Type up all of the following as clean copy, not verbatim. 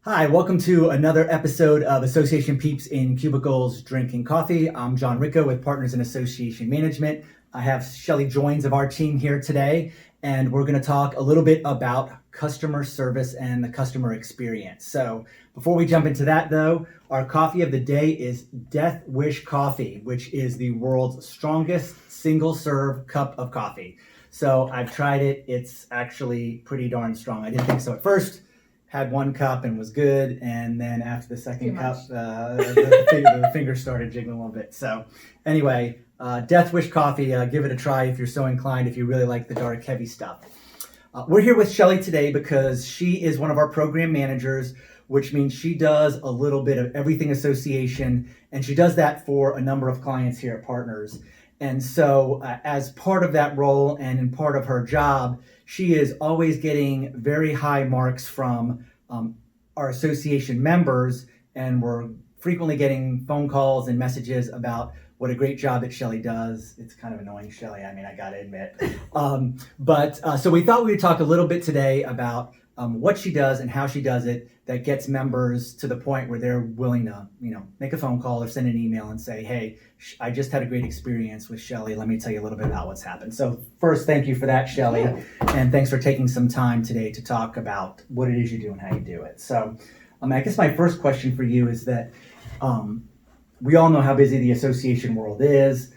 Hi, welcome to another episode of Association Peeps in Cubicles Drinking Coffee. I'm John Ricco with Partners in Association Management. I have Shelly Joins of our team here today, and we're going to talk a little bit about customer service and the customer experience. So before we jump into that though, our coffee of the day is Death Wish Coffee, which is the world's strongest single serve cup of coffee. So I've tried it. It's actually pretty darn strong. I didn't think so at first. Had one cup and was good, and then after the second cup, the fingers started jiggling a little bit. So anyway, Death Wish Coffee, give it a try if you're so inclined, if you really like the dark, heavy stuff. We're here with Shelly today because she is one of our program managers, which means she does a little bit of everything association, and she does that for a number of clients here at Partners. And so as part of that role and in part of her job, she is always getting very high marks from our association members, and we're frequently getting phone calls and messages about what a great job that Shelly does. It's kind of annoying, Shelly, I gotta admit. So we thought we would talk a little bit today about what she does and how she does it that gets members to the point where they're willing to, make a phone call or send an email and say, hey, I just had a great experience with Shelly. Let me tell you a little bit about what's happened. So first, thank you for that, Shelly. Yeah. And thanks for taking some time today to talk about what it is you do and how you do it. So I guess my first question for you is that we all know how busy the association world is.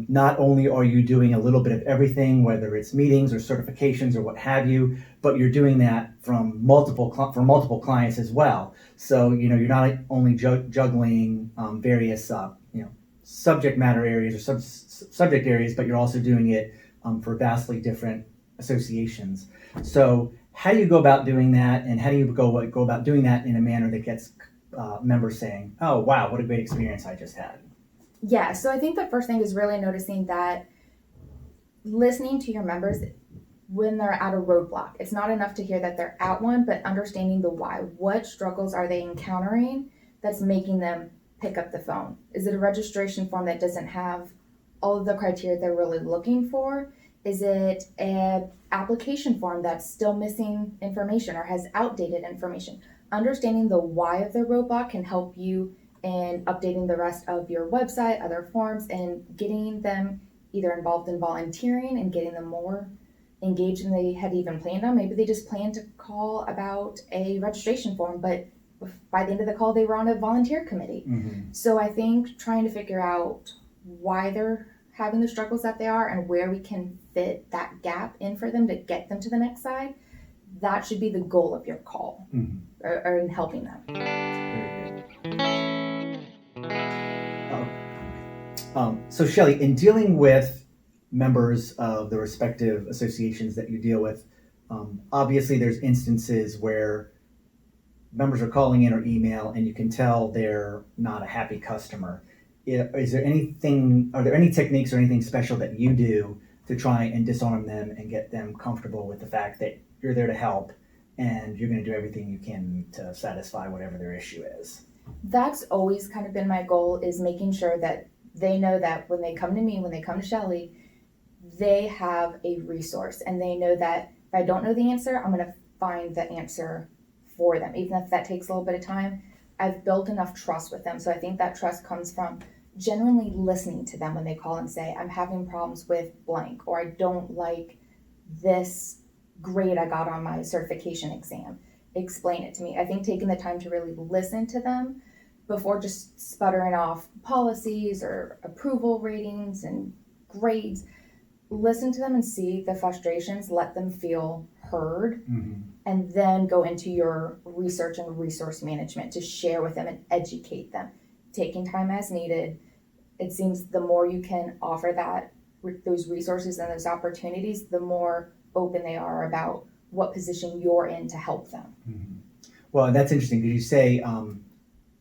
Not only are you doing a little bit of everything, whether it's meetings or certifications or what have you, but you're doing that from multiple clients as well. So you're not only juggling various subject matter areas or subject areas, but you're also doing it for vastly different associations. So how do you go about doing that, and how do you go about doing that in a manner that gets members saying, "Oh wow, what a great experience I just had"? Yeah, so I think the first thing is really noticing that listening to your members when they're at a roadblock. It's not enough to hear that they're at one, but understanding the why. What struggles are they encountering that's making them pick up the phone? Is it a registration form that doesn't have all of the criteria they're really looking for? Is it an application form that's still missing information or has outdated information? Understanding the why of the roadblock can help you in updating the rest of your website, other forms, and getting them either involved in volunteering and getting them more engaged than they had even planned on. Maybe they just planned to call about a registration form, but by the end of the call, they were on a volunteer committee. Mm-hmm. So I think trying to figure out why they're having the struggles that they are and where we can fit that gap in for them to get them to the next side, that should be the goal of your call, Mm-hmm. or in helping them. Very good. So Shelly, in dealing with members of the respective associations that you deal with, obviously there's instances where members are calling in or email and you can tell they're not a happy customer. Are there any techniques or anything special that you do to try and disarm them and get them comfortable with the fact that you're there to help and you're going to do everything you can to satisfy whatever their issue is? That's always kind of been my goal, is making sure that they know that when they come to me, when they come to Shelly, they have a resource, and they know that if I don't know the answer, I'm going to find the answer for them, even if that takes a little bit of time. I've built enough trust with them. So I think that trust comes from genuinely listening to them when they call and say, I'm having problems with blank, or I don't like this grade I got on my certification exam. Explain it to me. I think taking the time to really listen to them before just sputtering off policies or approval ratings and grades, listen to them and see the frustrations, let them feel heard, Mm-hmm. and then go into your research and resource management to share with them and educate them, taking time as needed. It seems the more you can offer those resources and those opportunities, the more open they are about what position you're in to help them. Mm-hmm. Well, that's interesting because you say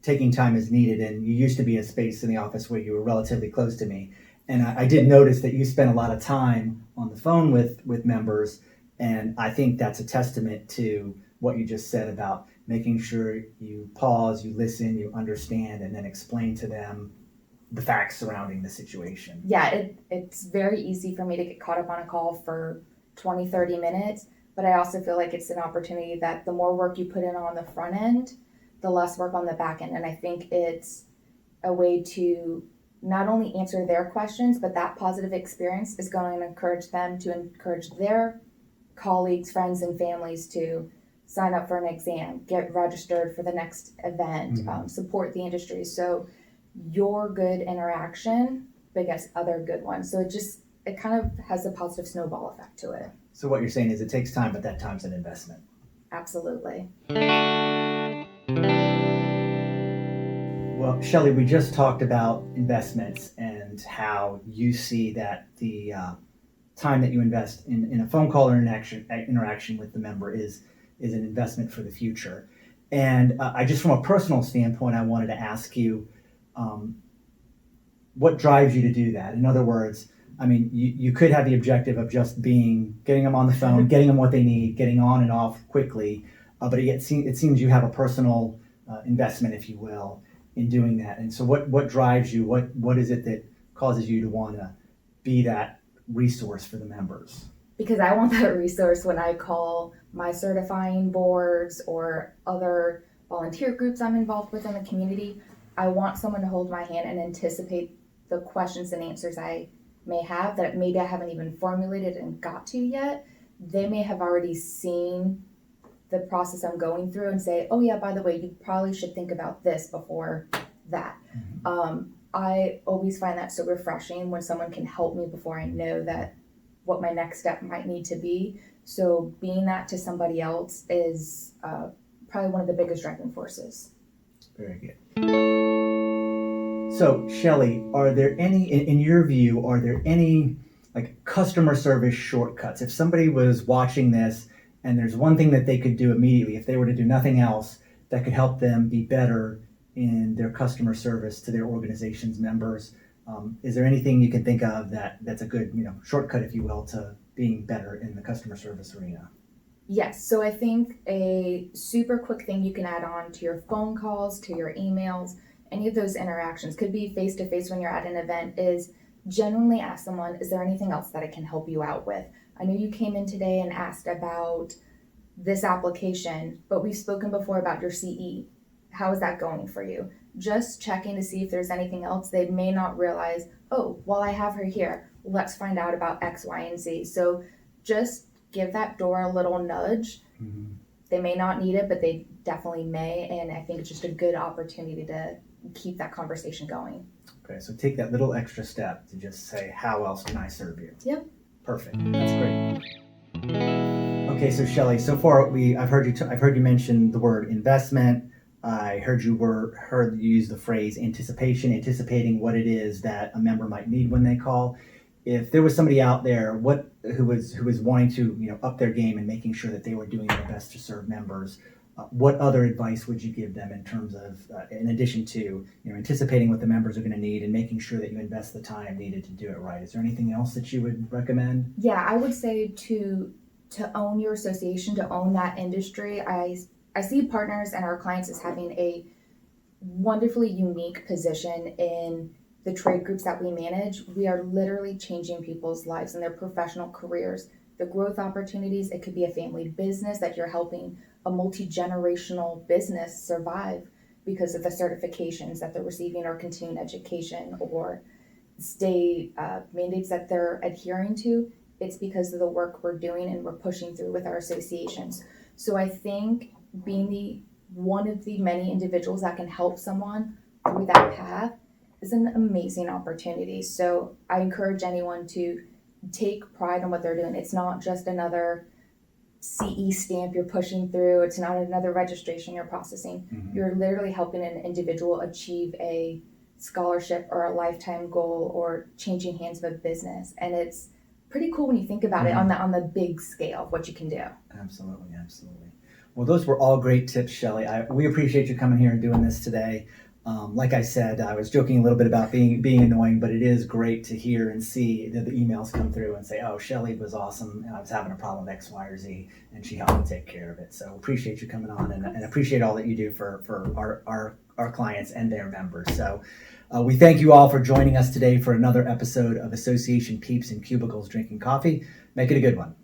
taking time as needed, and you used to be in a space in the office where you were relatively close to me. And I did notice that you spent a lot of time on the phone with members, and I think that's a testament to what you just said about making sure you pause, you listen, you understand, and then explain to them the facts surrounding the situation. Yeah, it's very easy for me to get caught up on a call for 20, 30 minutes, but I also feel like it's an opportunity that the more work you put in on the front end, the less work on the back end. And I think it's a way to not only answer their questions, but that positive experience is going to encourage them to encourage their colleagues, friends, and families to sign up for an exam, get registered for the next event, support the industry. So your good interaction begets other good ones. So it kind of has a positive snowball effect to it. So what you're saying is it takes time, but that time's an investment. Absolutely. Well, Shelly, we just talked about investments and how you see that the time that you invest in a phone call or interaction with the member is an investment for the future. And I just, from a personal standpoint, I wanted to ask you, what drives you to do that? In other words, I mean, you could have the objective of just getting them on the phone, getting them what they need, getting on and off quickly, but it seems you have a personal investment, if you will, in doing that. And so what drives you? What is it that causes you to want to be that resource for the members? Because I want that resource when I call my certifying boards or other volunteer groups I'm involved with in the community. I want someone to hold my hand and anticipate the questions and answers I may have that maybe I haven't even formulated and got to yet. They may have already seen the process I'm going through and say, oh yeah, by the way, you probably should think about this before that. I always find that so refreshing when someone can help me before I know that what my next step might need to be. So being that to somebody else is probably one of the biggest driving forces. Very good. So, Shelly, are there any, in your view, are there any like customer service shortcuts? If somebody was watching this and there's one thing that they could do immediately, if they were to do nothing else, that could help them be better in their customer service to their organization's members, is there anything you can think of that's a good, shortcut, if you will, to being better in the customer service arena? Yes, so I think a super quick thing you can add on to your phone calls, to your emails, any of those interactions, could be face-to-face when you're at an event, is genuinely ask someone, is there anything else that I can help you out with? I know you came in today and asked about this application, but we've spoken before about your CE. How is that going for you? Just checking to see if there's anything else. They may not realize, oh, while I have her here, let's find out about X, Y, and Z. So just give that door a little nudge. They may not need it, but they definitely may. And I think it's just a good opportunity to keep that conversation going. Okay, so take that little extra step to just say, how else can I serve you? Yep. Perfect. That's great. Okay, so Shelly, so far I've heard you mention the word investment. I heard you use the phrase anticipating what it is that a member might need when they call. If there was somebody out there who was wanting to up their game and making sure that they were doing their best to serve members, what other advice would you give them in terms of, in addition to anticipating what the members are going to need and making sure that you invest the time needed to do it right? Is there anything else that you would recommend? Yeah, I would say to own your association, to own that industry. I see partners and our clients as having a wonderfully unique position in the trade groups that we manage. We are literally changing people's lives and their professional careers. The growth opportunities, it could be a family business that you're helping a multi-generational business survive because of the certifications that they're receiving or continuing education or state mandates that they're adhering to. It's because of the work we're doing and we're pushing through with our associations. So I think being one of the many individuals that can help someone through that path is an amazing opportunity. So I encourage anyone to take pride in what they're doing. It's not just another CE stamp you're pushing through. It's not another registration you're processing. You're literally helping an individual achieve a scholarship or a lifetime goal or changing hands of a business. And it's pretty cool when you think about it on the big scale of what you can do. Absolutely. Well, those were all great tips, Shelly. We appreciate you coming here and doing this today. Like I said, I was joking a little bit about being annoying, but it is great to hear and see that the emails come through and say, oh, Shelly was awesome, and I was having a problem with X, Y, or Z, and she helped me take care of it. So appreciate you coming on and appreciate all that you do for our clients and their members. So we thank you all for joining us today for another episode of Association Peeps and Cubicles Drinking Coffee. Make it a good one.